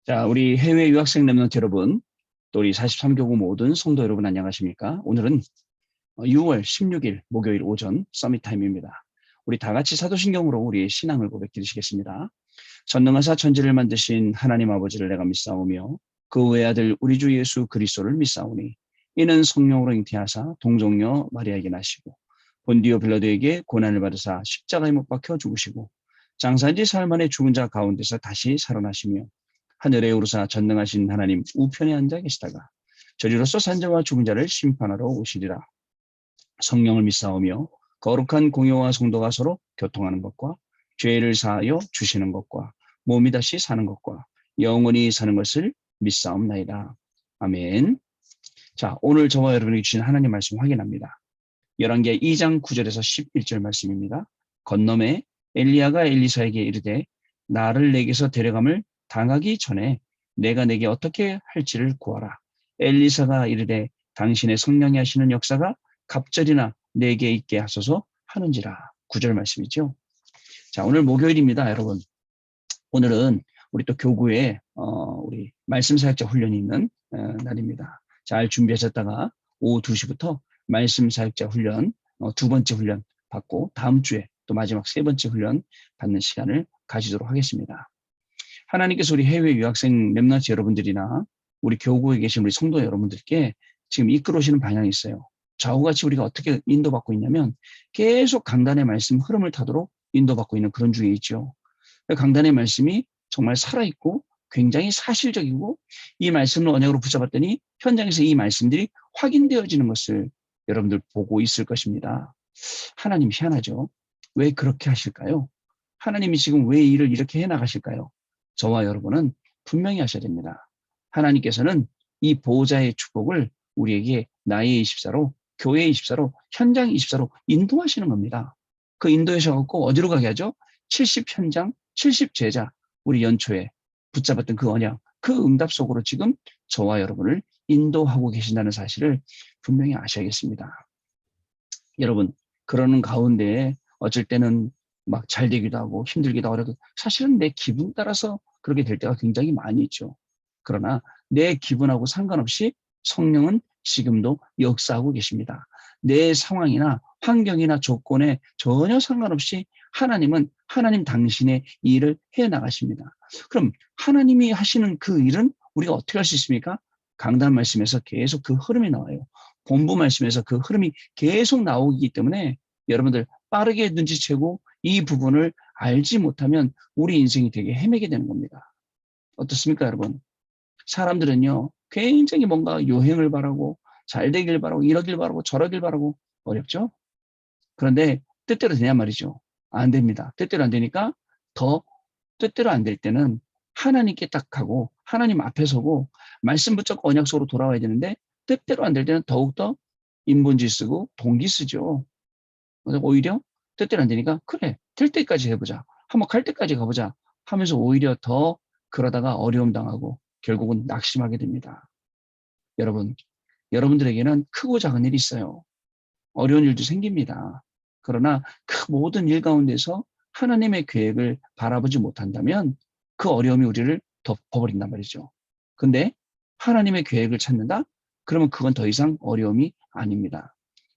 자, 우리 해외 유학생 랩런트 여러분, 또 우리 43교구 모든 성도 여러분 안녕하십니까? 오늘은 6월 16일 목요일 오전 서밋 타임입니다. 우리 다 같이 사도신경으로 우리의 신앙을 고백드리시겠습니다. 전능하사 천지를 만드신 하나님 아버지를 내가 믿사오며 그 외아들 우리 주 예수 그리스도를 믿사오니 이는 성령으로 잉태하사 동정녀 마리아에게 나시고 본디오 빌라도에게 고난을 받으사 십자가에 못 박혀 죽으시고 장사한 지 사흘 만에 죽은 자 가운데서 다시 살아나시며 하늘에 오르사 전능하신 하나님 우편에 앉아 계시다가 저리로서 산자와 죽은 자를 심판하러 오시리라. 성령을 믿사오며 거룩한 공효와 성도가 서로 교통하는 것과 죄를 사하여 주시는 것과 몸이 다시 사는 것과 영원히 사는 것을 믿사옵나이다. 아멘. 자, 오늘 저와 여러분이 주신 하나님 말씀 확인합니다. 열왕기하 2장 9절에서 11절 말씀입니다. 건너매 엘리야가 엘리사에게 이르되 나를 내게서 데려감을 당하기 전에 내가 내게 어떻게 할지를 구하라. 엘리사가 이르되 당신의 성령이 하시는 역사가 갑절이나 내게 있게 하소서 하는지라. 9절 말씀이죠. 자, 오늘 목요일입니다, 여러분. 오늘은 우리 또 교구에 우리 말씀 사역자 훈련이 있는 날입니다. 잘 준비하셨다가 오후 2시부터 말씀 사역자 훈련 두 번째 훈련 받고 다음 주에 또 마지막 세 번째 훈련 받는 시간을 가지도록 하겠습니다. 하나님께서 우리 해외 유학생 랩런트 여러분들이나 우리 교구에 계신 우리 성도 여러분들께 지금 이끌어 오시는 방향이 있어요. 좌우같이 우리가 어떻게 인도받고 있냐면 계속 강단의 말씀 흐름을 타도록 인도받고 있는 그런 중에 있죠. 강단의 말씀이 정말 살아있고 굉장히 사실적이고 이 말씀을 언약으로 붙잡았더니 현장에서 이 말씀들이 확인되어지는 것을 여러분들 보고 있을 것입니다. 하나님 희한하죠. 왜 그렇게 하실까요? 하나님이 지금 왜 일을 이렇게 해나가실까요? 저와 여러분은 분명히 하셔야 됩니다. 하나님께서는 이 보호자의 축복을 우리에게 나의 24로 교회의 24로 현장 24로 인도하시는 겁니다. 그 인도하셔서 어디로 가게 하죠? 70 현장, 70 제자, 우리 연초에 붙잡았던 그 언약, 그 응답 속으로 지금 저와 여러분을 인도하고 계신다는 사실을 분명히 아셔야겠습니다. 여러분, 그러는 가운데 어쩔 때는 막 잘 되기도 하고 힘들기도 하고 사실은 내 기분 따라서 그렇게 될 때가 굉장히 많이 있죠. 그러나 내 기분하고 상관없이 성령은 지금도 역사하고 계십니다. 내 상황이나 환경이나 조건에 전혀 상관없이 하나님은 하나님 당신의 일을 해나가십니다. 그럼 하나님이 하시는 그 일은 우리가 어떻게 할 수 있습니까? 강단 말씀에서 계속 그 흐름이 나와요. 본부 말씀에서 그 흐름이 계속 나오기 때문에 여러분들 빠르게 눈치채고 이 부분을 알지 못하면 우리 인생이 되게 헤매게 되는 겁니다. 어떻습니까, 여러분? 사람들은요, 굉장히 뭔가 요행을 바라고 잘 되길 바라고 이러길 바라고 저러길 바라고 어렵죠? 그런데 뜻대로 되냐 말이죠. 안 됩니다. 뜻대로 안 되니까 더 뜻대로 안 될 때는 하나님께 딱 하고 하나님 앞에 서고 말씀 붙잡고 언약 속으로 돌아와야 되는데 뜻대로 안 될 때는 더욱더 인본주의 쓰고 동기 쓰죠. 오히려 뜻대로 안 되니까 그래 될 때까지 해보자. 한번 갈 때까지 가보자 하면서 오히려 더 그러다가 어려움 당하고 결국은 낙심하게 됩니다. 여러분, 여러분들에게는 크고 작은 일이 있어요. 어려운 일도 생깁니다. 그러나 그 모든 일 가운데서 하나님의 계획을 바라보지 못한다면 그 어려움이 우리를 덮어버린단 말이죠. 근데 하나님의 계획을 찾는다? 그러면 그건 더 이상 어려움이 아닙니다.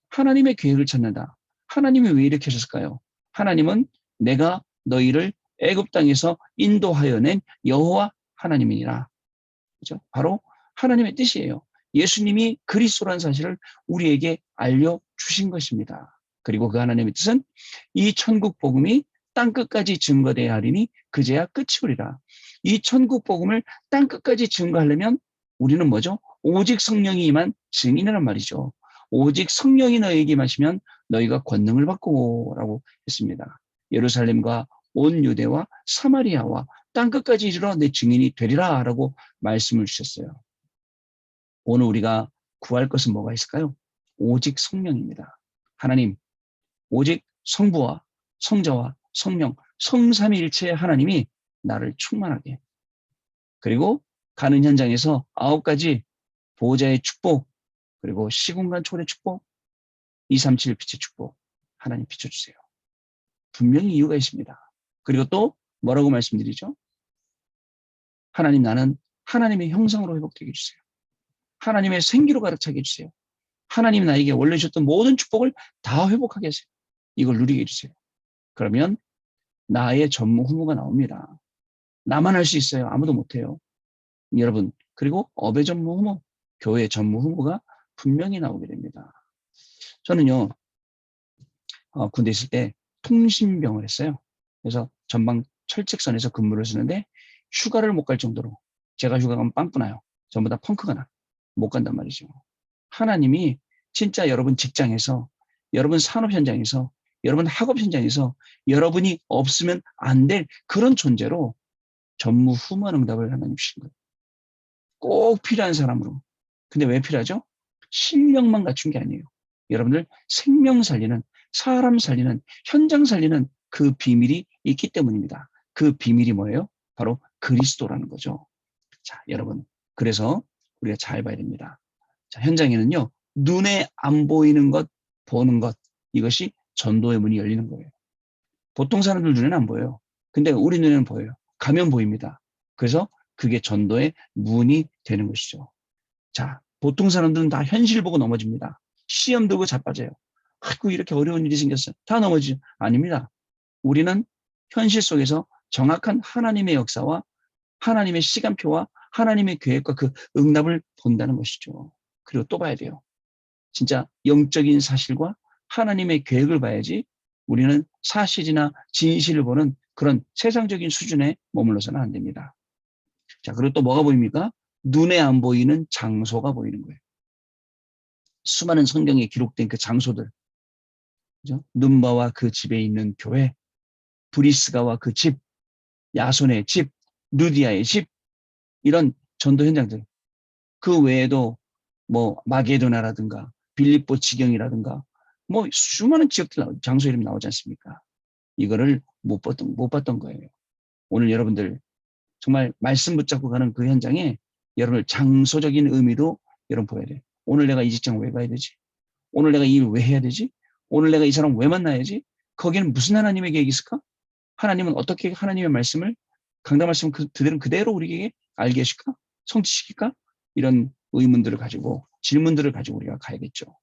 하나님의 계획을 찾는다. 하나님이 왜 이렇게 하셨을까요? 하나님은 내가 너희를 애굽 땅에서 인도하여 낸 여호와 하나님이니라. 그죠? 바로 하나님의 뜻이에요. 예수님이 그리스도라는 사실을 우리에게 알려주신 것입니다. 그리고 그 하나님의 뜻은 이 천국 복음이 땅끝까지 증거되어야 하리니 그제야 끝이 오리라. 이 천국 복음을 땅끝까지 증거하려면 우리는 뭐죠? 오직 성령이 임한 증인이란 말이죠. 오직 성령이 너에게 임하시면 너희가 권능을 받고 라고 했습니다. 예루살렘과 온 유대와 사마리아와 땅끝까지 이르러 내 증인이 되리라 라고 말씀을 주셨어요. 오늘 우리가 구할 것은 뭐가 있을까요? 오직 성령입니다. 하나님, 오직 성부와 성자와 성령, 성삼위일체의 하나님이 나를 충만하게. 그리고 가는 현장에서 9가지 보호자의 축복, 그리고 시공간 초월의 축복, 237 빛의 축복, 하나님 비춰주세요. 분명히 이유가 있습니다. 그리고 또 뭐라고 말씀드리죠? 하나님, 나는 하나님의 형상으로 회복되게 해주세요. 하나님의 생기로 가득 차게 해주세요. 하나님 나에게 원래 주셨던 모든 축복을 다 회복하게 하세요. 이걸 누리게 해주세요. 그러면 나의 전무후무가 나옵니다. 나만 할 수 있어요. 아무도 못해요. 여러분, 그리고 업의 전무후무, 교회 전무후무가 분명히 나오게 됩니다. 저는요, 군대 있을 때 통신병을 했어요. 그래서 전방 철책선에서 근무를 했는데 휴가를 못 갈 정도로, 제가 휴가 가면 빵꾸 나요. 전부 다 펑크가 나. 못 간단 말이죠. 하나님이 진짜 여러분 직장에서, 여러분 산업 현장에서, 여러분 학업 현장에서 여러분이 없으면 안 될 그런 존재로 전무후무한 응답을 하나님 주신 거예요. 꼭 필요한 사람으로. 근데 왜 필요하죠? 실력만 갖춘 게 아니에요. 여러분들 생명 살리는, 사람 살리는, 현장 살리는 그 비밀이 있기 때문입니다. 그 비밀이 뭐예요? 바로 그리스도라는 거죠. 자, 여러분. 그래서 우리가 잘 봐야 됩니다. 자, 현장에는요, 눈에 안 보이는 것, 보는 것, 이것이 전도의 문이 열리는 거예요. 보통 사람들 눈에는 안 보여요. 근데 우리 눈에는 보여요. 가면 보입니다. 그래서 그게 전도의 문이 되는 것이죠. 자, 보통 사람들은 다 현실 보고 넘어집니다. 시험 들고 자빠져요. 아이고, 이렇게 어려운 일이 생겼어요. 다 넘어지죠. 아닙니다. 우리는 현실 속에서 정확한 하나님의 역사와 하나님의 시간표와 하나님의 계획과 그 응답을 본다는 것이죠. 그리고 또 봐야 돼요. 진짜 영적인 사실과 하나님의 계획을 봐야지 우리는 사실이나 진실을 보는 그런 세상적인 수준에 머물러서는 안 됩니다. 자, 그리고 또 뭐가 보입니까? 눈에 안 보이는 장소가 보이는 거예요. 수많은 성경에 기록된 그 장소들, 그죠? 눈바와 그 집에 있는 교회, 브리스가와 그 집, 야손의 집, 루디아의 집, 이런 전도 현장들. 그 외에도 뭐 마게도나라든가 빌립보 지경이라든가 뭐 수많은 지역들 장소 이름이 나오지 않습니까? 이거를 못 봤던 거예요. 오늘 여러분들 정말 말씀 붙잡고 가는 그 현장에 여러분들 장소적인 의미도 여러분 보여야 돼요. 오늘 내가 이 직장 왜 가야 되지? 오늘 내가 이 일 왜 해야 되지? 오늘 내가 이 사람 왜 만나야지? 거기는 무슨 하나님의 계획이 있을까? 하나님은 어떻게 하나님의 말씀을 강단 말씀 그대로 우리에게 알게 하실까? 성취시킬까? 이런 의문들을 가지고 질문들을 가지고 우리가 가야겠죠.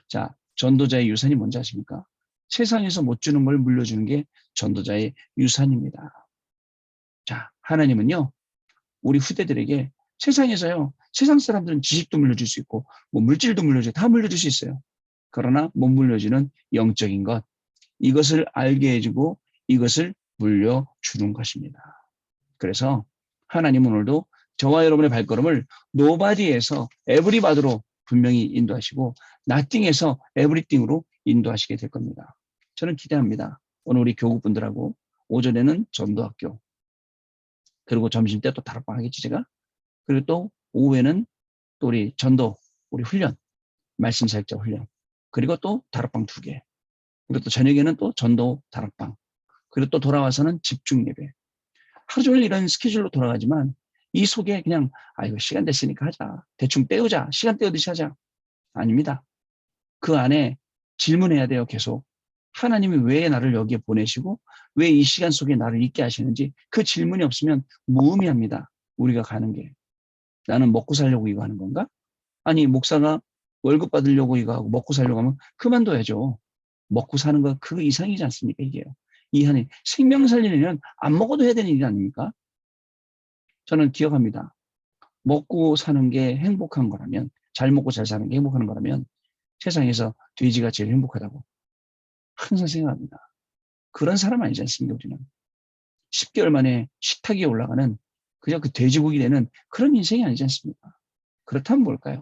자, 전도자의 유산이 뭔지 아십니까? 세상에서 못 주는 걸 물려주는 게 전도자의 유산입니다. 자, 하나님은요, 우리 후대들에게 세상에서요, 세상 사람들은 지식도 물려줄 수 있고, 뭐 물질도 물려줘, 다 물려줄 수 있어요. 그러나 못 물려주는 영적인 것, 이것을 알게 해주고 이것을 물려주는 것입니다. 그래서 하나님은 오늘도 저와 여러분의 발걸음을 노바디에서 에브리바드로 분명히 인도하시고 나띵에서 에브리띵으로 인도하시게 될 겁니다. 저는 기대합니다. 오늘 우리 교구분들하고 오전에는 전도학교, 그리고 점심때 또 다락방 하겠지 제가. 그리고 또 오후에는 또 우리 전도, 우리 훈련, 말씀 사역자 훈련, 그리고 또 다락방 2개, 그리고 또 저녁에는 또 전도 다락방, 그리고 또 돌아와서는 집중 예배. 하루 종일 이런 스케줄로 돌아가지만 이 속에 그냥 이거 시간 됐으니까 하자, 대충 때우자, 시간 때우듯이 하자. 아닙니다. 그 안에 질문해야 돼요. 계속. 하나님이 왜 나를 여기에 보내시고 왜 이 시간 속에 나를 있게 하시는지 그 질문이 없으면 무의미합니다. 우리가 가는 게. 나는 먹고 살려고 이거 하는 건가? 아니, 목사가 월급 받으려고 이거 하고 먹고 살려고 하면 그만둬야죠. 먹고 사는 거 그 이상이지 않습니까? 이게요. 이 한이 생명 살리는 일은 안 먹어도 해야 되는 일이 아닙니까? 저는 기억합니다. 먹고 사는 게 행복한 거라면, 잘 먹고 잘 사는 게 행복한 거라면 세상에서 돼지가 제일 행복하다고 항상 생각합니다. 그런 사람 아니지 않습니까? 우리는 10개월 만에 식탁 위에 올라가는 그저 그 돼지고기 되는 그런 인생이 아니지 않습니까? 그렇다면 뭘까요?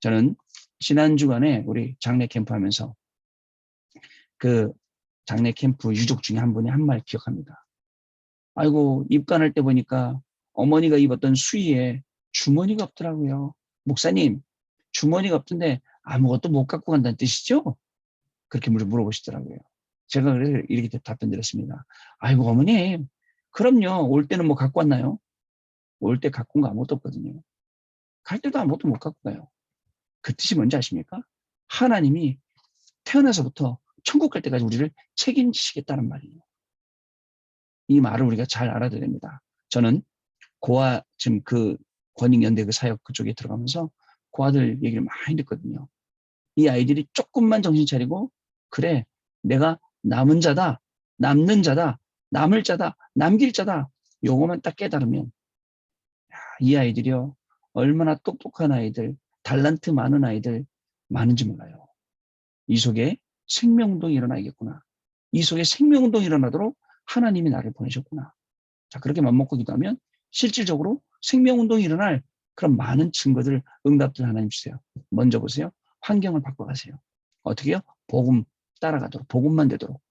저는 지난 주간에 우리 장례 캠프 하면서 그 장례 캠프 유족 중에 한 분이 한 말 기억합니다. 아이고, 입관할 때 보니까 어머니가 입었던 수의에 주머니가 없더라고요. 목사님, 주머니가 없던데 아무것도 못 갖고 간다는 뜻이죠? 그렇게 물어보시더라고요. 제가 그래서 이렇게 답변 드렸습니다. 아이고, 어머님, 그럼요. 올 때는 뭐 갖고 왔나요? 올 때 갖고 온 거 아무것도 없거든요. 갈 때도 아무것도 못 갖고 가요. 그 뜻이 뭔지 아십니까? 하나님이 태어나서부터 천국 갈 때까지 우리를 책임지시겠다는 말이에요. 이 말을 우리가 잘 알아야 됩니다. 저는 고아 지금 그 권익연대 그 사역 그쪽에 들어가면서 고아들 얘기를 많이 듣거든요. 이 아이들이 조금만 정신 차리고 그래 내가 남은 자다, 남는 자다, 남을 자다, 남길 자다 요거만 딱 깨달으면 이 아이들이요 얼마나 똑똑한 아이들, 달란트 많은 아이들 많은지 몰라요. 이 속에 생명운동이 일어나겠구나. 이 속에 생명운동이 일어나도록 하나님이 나를 보내셨구나. 자, 그렇게 맘먹고 기도하면 실질적으로 생명운동이 일어날 그런 많은 증거들, 응답들 하나님 주세요. 먼저 보세요. 환경을 바꿔가세요. 어떻게요? 복음 따라가도록, 복음만 되도록.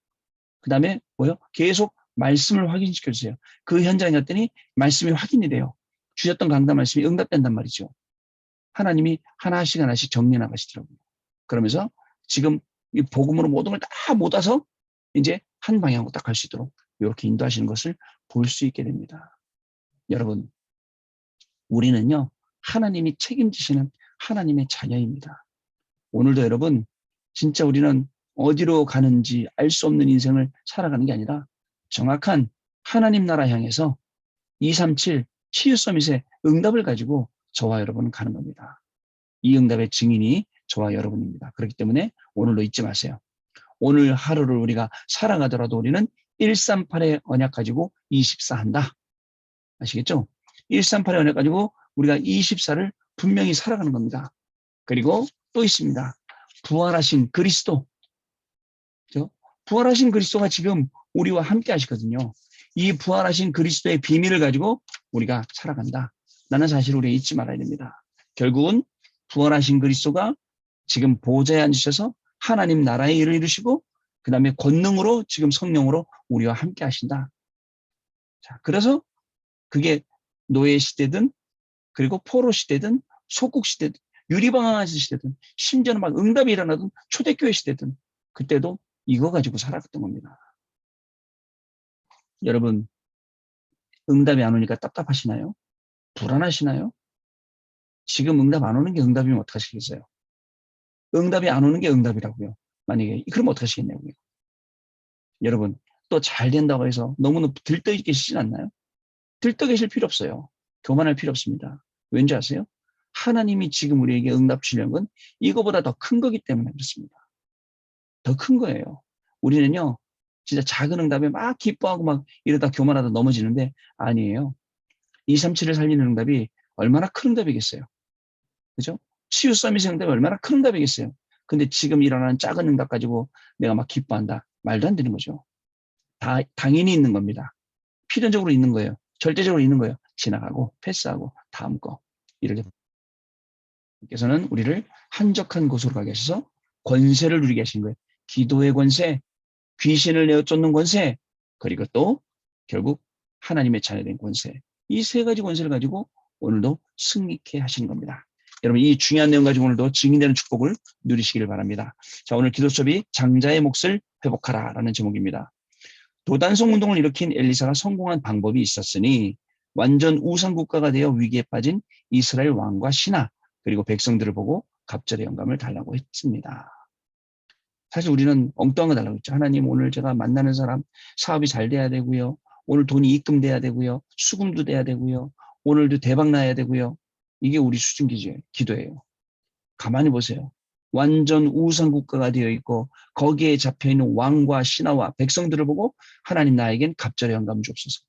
그 다음에 뭐요? 계속 말씀을 확인시켜주세요. 그 현장에 갔더니 말씀이 확인이 돼요. 주셨던 강단 말씀이 응답된단 말이죠. 하나님이 하나씩 하나씩 정리해 나가시더라고요. 그러면서 지금 이 복음으로 모든 걸 다 모아서 이제 한 방향으로 딱 갈 수 있도록 이렇게 인도하시는 것을 볼 수 있게 됩니다. 여러분, 우리는요, 하나님이 책임지시는 하나님의 자녀입니다. 오늘도 여러분, 진짜 우리는 어디로 가는지 알 수 없는 인생을 살아가는 게 아니라 정확한 하나님 나라 향해서 237 치유 서밋의 응답을 가지고 저와 여러분은 가는 겁니다. 이 응답의 증인이 저와 여러분입니다. 그렇기 때문에 오늘도 잊지 마세요. 오늘 하루를 우리가 살아가더라도 우리는 138의 언약 가지고 24 한다. 아시겠죠? 138의 언약 가지고 우리가 24를 분명히 살아가는 겁니다. 그리고 또 있습니다. 부활하신 그리스도. 그렇죠? 부활하신 그리스도가 지금 우리와 함께 하시거든요. 이 부활하신 그리스도의 비밀을 가지고 우리가 살아간다. 라는 사실을 우리가 잊지 말아야 됩니다. 결국은 부활하신 그리스도가 지금 보좌에 앉으셔서 하나님 나라의 일을 이루시고 그 다음에 권능으로 지금 성령으로 우리와 함께 하신다. 자, 그래서 그게 노예 시대든 그리고 포로 시대든 속국 시대든 유리방황한 시대든 심지어는 막 응답이 일어나던 초대교회 시대든 그때도 이거 가지고 살았던 겁니다. 여러분 응답이 안 오니까 답답하시나요? 불안하시나요? 지금 응답 안 오는 게 응답이면 어떡하시겠어요? 응답이 안 오는 게 응답이라고요. 만약에 그럼 어떡하시겠냐고요. 여러분 또 잘 된다고 해서 너무너무 들떠 계시진 않나요? 들떠 계실 필요 없어요. 교만할 필요 없습니다. 왠지 아세요? 하나님이 지금 우리에게 응답 주려는 건 이거보다 더 큰 거기 때문에 그렇습니다. 더 큰 거예요. 우리는요, 진짜 작은 응답에 막 기뻐하고 막 이러다 교만하다 넘어지는데 아니에요. 237을 살리는 응답이 얼마나 큰 응답이겠어요. 그죠? 치유 서밋의 응답이 얼마나 큰 응답이겠어요. 근데 지금 일어나는 작은 응답 가지고 내가 막 기뻐한다. 말도 안 되는 거죠. 당연히 있는 겁니다. 필연적으로 있는 거예요. 절대적으로 있는 거예요. 지나가고 패스하고 다음 거. 이렇게 께서는 우리를 한적한 곳으로 가게 하셔서 권세를 누리게 하신 거예요. 기도의 권세, 귀신을 내어 쫓는 권세, 그리고 또 결국 하나님의 자녀된 권세. 이 세 가지 권세를 가지고 오늘도 승리케 하시는 겁니다. 여러분 이 중요한 내용 가지고 오늘도 증인되는 축복을 누리시기를 바랍니다. 자, 오늘 기도 수업이 장자의 몫을 회복하라 라는 제목입니다. 도단성 운동을 일으킨 엘리사가 성공한 방법이 있었으니 완전 우상국가가 되어 위기에 빠진 이스라엘 왕과 신하 그리고 백성들을 보고 갑절의 영감을 달라고 했습니다. 사실 우리는 엉뚱한 거 달라고 했죠. 하나님 오늘 제가 만나는 사람 사업이 잘 돼야 되고요. 오늘 돈이 입금돼야 되고요. 수금도 돼야 되고요. 오늘도 대박 나야 되고요. 이게 우리 수준 기도예요. 가만히 보세요. 완전 우상국가가 되어 있고 거기에 잡혀있는 왕과 신하와 백성들을 보고 하나님 나에겐 갑절의 영감 주옵소서.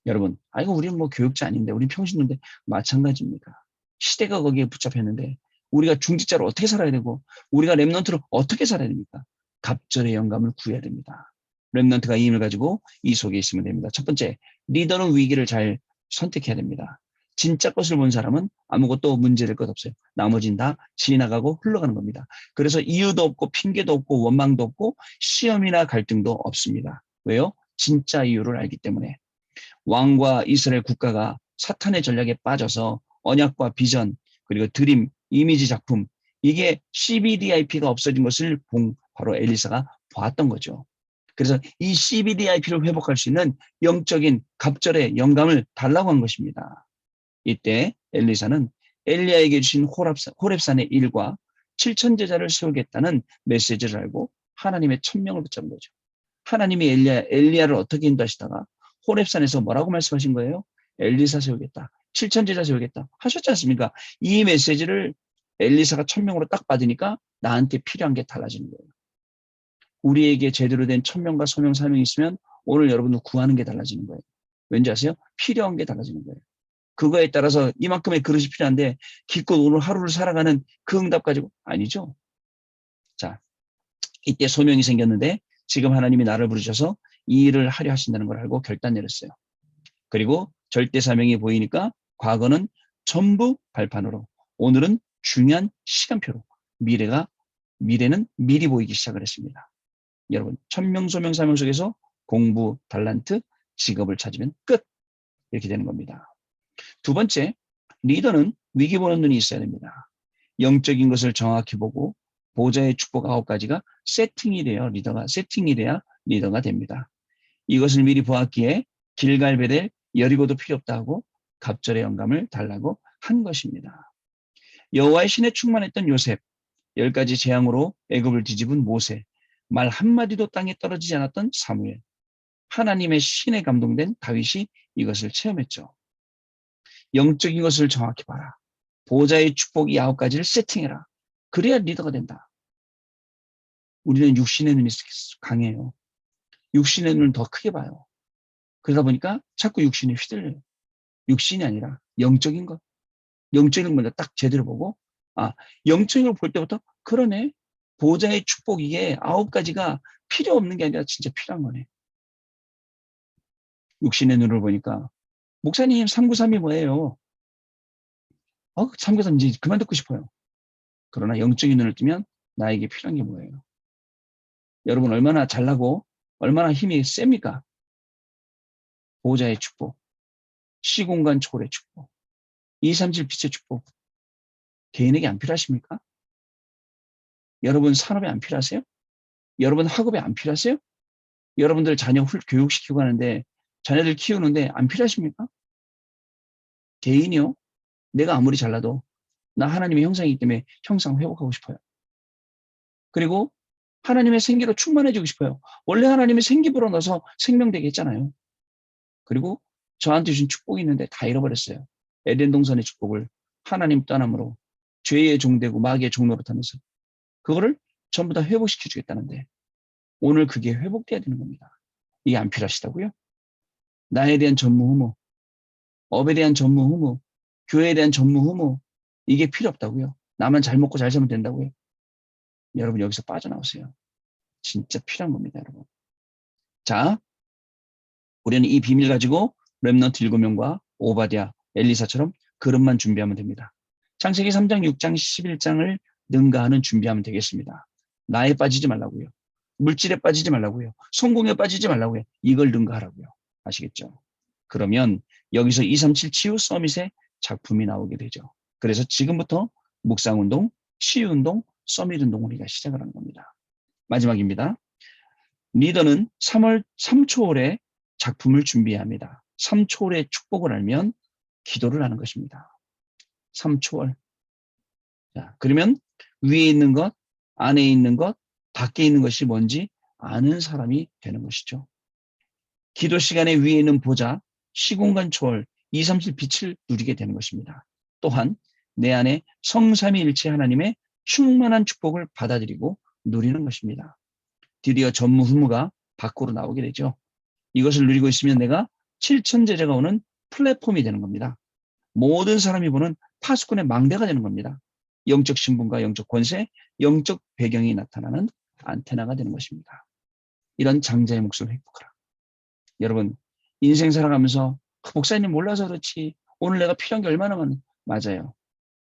여러분, 이거 우리는 뭐 교육자 아닌데 우리 평신도인데 마찬가지입니다. 시대가 거기에 붙잡혔는데 우리가 중직자로 어떻게 살아야 되고 우리가 렘넌트로 어떻게 살아야 됩니까? 갑절의 영감을 구해야 됩니다. 렘넌트가 이 힘을 가지고 이 속에 있으면 됩니다. 첫 번째, 리더는 위기를 잘 선택해야 됩니다. 진짜 것을 본 사람은 아무것도 문제될 것 없어요. 나머지는 다 지나가고 흘러가는 겁니다. 그래서 이유도 없고 핑계도 없고 원망도 없고 시험이나 갈등도 없습니다. 왜요? 진짜 이유를 알기 때문에. 왕과 이스라엘 국가가 사탄의 전략에 빠져서 언약과 비전 그리고 드림, 이미지 작품 이게 CBDIP가 없어진 것을 바로 엘리사가 보았던 거죠. 그래서 이 CBDIP를 회복할 수 있는 영적인 갑절의 영감을 달라고 한 것입니다. 이때 엘리사는 엘리야에게 주신 호렙산의 일과 7천 제자를 세우겠다는 메시지를 알고 하나님의 천명을 붙잡은 거죠. 하나님이 엘리야를 어떻게 인도하시다가 호렙산에서 뭐라고 말씀하신 거예요? 엘리사 세우겠다. 7,000제자 세우겠다. 하셨지 않습니까? 이 메시지를 엘리사가 1,000명으로 딱 받으니까 나한테 필요한 게 달라지는 거예요. 우리에게 제대로 된 1,000명과 소명 사명이 있으면 오늘 여러분도 구하는 게 달라지는 거예요. 왠지 아세요? 필요한 게 달라지는 거예요. 그거에 따라서 이만큼의 그릇이 필요한데 기껏 오늘 하루를 살아가는 그 응답 가지고 아니죠. 자, 이때 소명이 생겼는데 지금 하나님이 나를 부르셔서 이 일을 하려 하신다는 걸 알고 결단 내렸어요. 그리고 절대 사명이 보이니까 과거는 전부 발판으로, 오늘은 중요한 시간표로, 미래는 미리 보이기 시작을 했습니다. 여러분, 천명, 소명, 사명 속에서 공부, 달란트, 직업을 찾으면 끝. 이렇게 되는 겁니다. 두 번째, 리더는 위기 보는 눈이 있어야 됩니다. 영적인 것을 정확히 보고 보좌의 축복 9가지가 세팅이 돼야 리더가 됩니다. 이것을 미리 보았기에 길갈 베델 여리고도 필요 없다 하고 갑절의 영감을 달라고 한 것입니다. 여호와의 신에 충만했던 요셉, 10가지 재앙으로 애굽을 뒤집은 모세, 말 한마디도 땅에 떨어지지 않았던 사무엘, 하나님의 신에 감동된 다윗이 이것을 체험했죠. 영적인 것을 정확히 봐라. 보좌의 축복 9가지를 세팅해라. 그래야 리더가 된다. 우리는 육신의 눈이 강해요. 육신의 눈을 더 크게 봐요. 그러다 보니까 자꾸 육신에 휘둘려요. 육신이 아니라 영적인 것. 영적인 걸 먼저 딱 제대로 보고, 영적인 걸 볼 때부터 그러네. 보좌의 축복 이게 9가지가 필요 없는 게 아니라 진짜 필요한 거네. 육신의 눈을 보니까 목사님 393이 뭐예요? 393 이제 그만 듣고 싶어요. 그러나 영적인 눈을 뜨면 나에게 필요한 게 뭐예요? 여러분 얼마나 잘나고 얼마나 힘이 셉니까? 보좌의 축복, 시공간 초월의 축복, 237 빛의 축복. 개인에게 안 필요하십니까? 여러분 산업에 안 필요하세요? 여러분 학업에 안 필요하세요? 여러분들 자녀 교육시키고 하는데 자녀들 키우는데 안 필요하십니까? 개인이요? 내가 아무리 잘나도 나 하나님의 형상이기 때문에 형상 회복하고 싶어요. 그리고 하나님의 생기로 충만해지고 싶어요. 원래 하나님의 생기 불어넣어서 생명되게 했잖아요. 그리고 저한테 주신 축복이 있는데 다 잃어버렸어요. 에덴 동산의 축복을 하나님 떠남으로 죄의 종되고 마귀의 종노릇하면서 그거를 전부 다 회복시켜 주겠다는데 오늘 그게 회복돼야 되는 겁니다. 이게 안 필요하시다고요? 나에 대한 전무후무, 업에 대한 전무후무, 교회에 대한 전무후무 이게 필요 없다고요? 나만 잘 먹고 잘 살면 된다고요? 여러분 여기서 빠져나오세요. 진짜 필요한 겁니다, 여러분. 자, 우리는 이 비밀 가지고 렘넌트 7명과 오바댜, 엘리사처럼 그릇만 준비하면 됩니다. 창세기 3장, 6장, 11장을 능가하는 준비하면 되겠습니다. 나에 빠지지 말라고요. 물질에 빠지지 말라고요. 성공에 빠지지 말라고요. 이걸 능가하라고요. 아시겠죠? 그러면 여기서 237 치유 서밋의 작품이 나오게 되죠. 그래서 지금부터 묵상운동, 치유운동, 서밋 운동을 우리가 시작을 하는 겁니다. 마지막입니다. 리더는 3초월의 작품을 준비해야 합니다. 3초월의 축복을 알면 기도를 하는 것입니다. 3초월. 자, 그러면 위에 있는 것, 안에 있는 것, 밖에 있는 것이 뭔지 아는 사람이 되는 것이죠. 기도 시간에 위에 있는 보좌, 시공간 초월, 237 빛을 누리게 되는 것입니다. 또한 내 안에 성삼위일체 하나님의 충만한 축복을 받아들이고 누리는 것입니다. 드디어 전무후무가 밖으로 나오게 되죠. 이것을 누리고 있으면 내가 7,000제자가 오는 플랫폼이 되는 겁니다. 모든 사람이 보는 파수꾼의 망대가 되는 겁니다. 영적 신분과 영적 권세, 영적 배경이 나타나는 안테나가 되는 것입니다. 이런 장자의 몫을 회복하라. 여러분 인생 살아가면서 목사님 몰라서 그렇지 오늘 내가 필요한 게 얼마나 맞아요.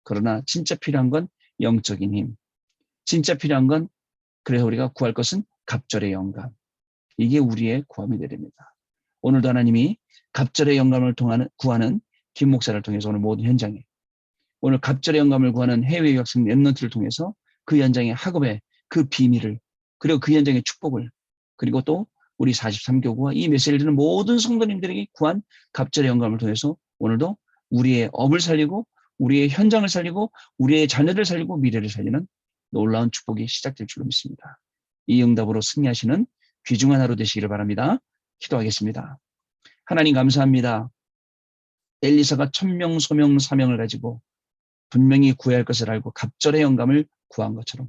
그러나 진짜 필요한 건 영적인 힘. 진짜 필요한 건 그래서 우리가 구할 것은 갑절의 영감. 이게 우리의 구함이 되야 됩니다. 오늘도 하나님이 갑절의 영감을 구하는 김 목사를 통해서 오늘 모든 현장에 오늘 갑절의 영감을 구하는 해외 유학생 랩런트를 통해서 그 현장의 학업의 그 비밀을 그리고 그 현장의 축복을 그리고 또 우리 43교구와 이 메시지를 듣는 모든 성도님들에게 구한 갑절의 영감을 통해서 오늘도 우리의 업을 살리고 우리의 현장을 살리고 우리의 자녀를 살리고 미래를 살리는 놀라운 축복이 시작될 줄로 믿습니다. 이 응답으로 승리하시는 귀중한 하루 되시기를 바랍니다. 기도하겠습니다. 하나님 감사합니다. 엘리사가 천명, 소명, 사명을 가지고 분명히 구해야 할 것을 알고 갑절의 영감을 구한 것처럼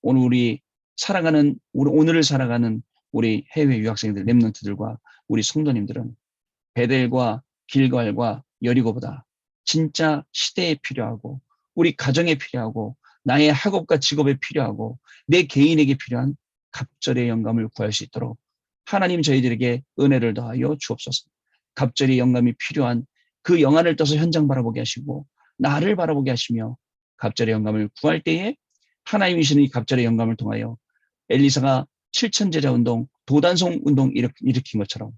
오늘을 살아가는 우리 해외 유학생들, 렘넌트들과 우리 성도님들은 베델과 길갈과 여리고보다 진짜 시대에 필요하고 우리 가정에 필요하고 나의 학업과 직업에 필요하고 내 개인에게 필요한 갑절의 영감을 구할 수 있도록 하나님 저희들에게 은혜를 더하여 주옵소서. 갑절의 영감이 필요한 그 영안을 떠서 현장 바라보게 하시고 나를 바라보게 하시며 갑절의 영감을 구할 때에 하나님이시는 이 갑절의 영감을 통하여 엘리사가 7,000제자 운동, 도단성 운동 일으킨 것처럼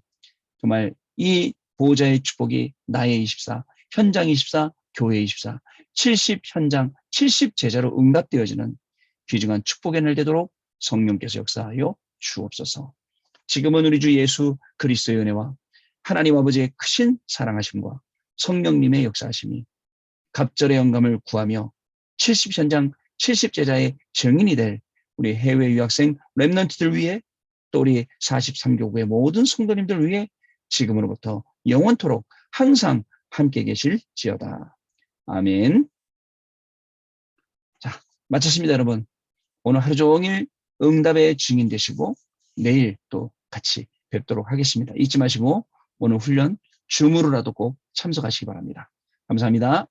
정말 이 보호자의 축복이 나의 24, 현장 24, 교회 24, 70 현장, 70 제자로 응답되어지는 귀중한 축복의 날 되도록 성령께서 역사하여 주옵소서. 지금은 우리 주 예수 그리스도의 은혜와 하나님 아버지의 크신 사랑하심과 성령님의 역사하심이 갑절의 영감을 구하며 70 현장, 70 제자의 증인이 될 우리 해외 유학생 렘넌트들 위해 또 우리 43교구의 모든 성도님들 위해 지금으로부터 영원토록 항상 함께 계실지어다. 아멘. 자, 마쳤습니다, 여러분. 오늘 하루 종일 응답의 증인 되시고 내일 또 같이 뵙도록 하겠습니다. 잊지 마시고 오늘 훈련 줌으로라도 꼭 참석하시기 바랍니다. 감사합니다.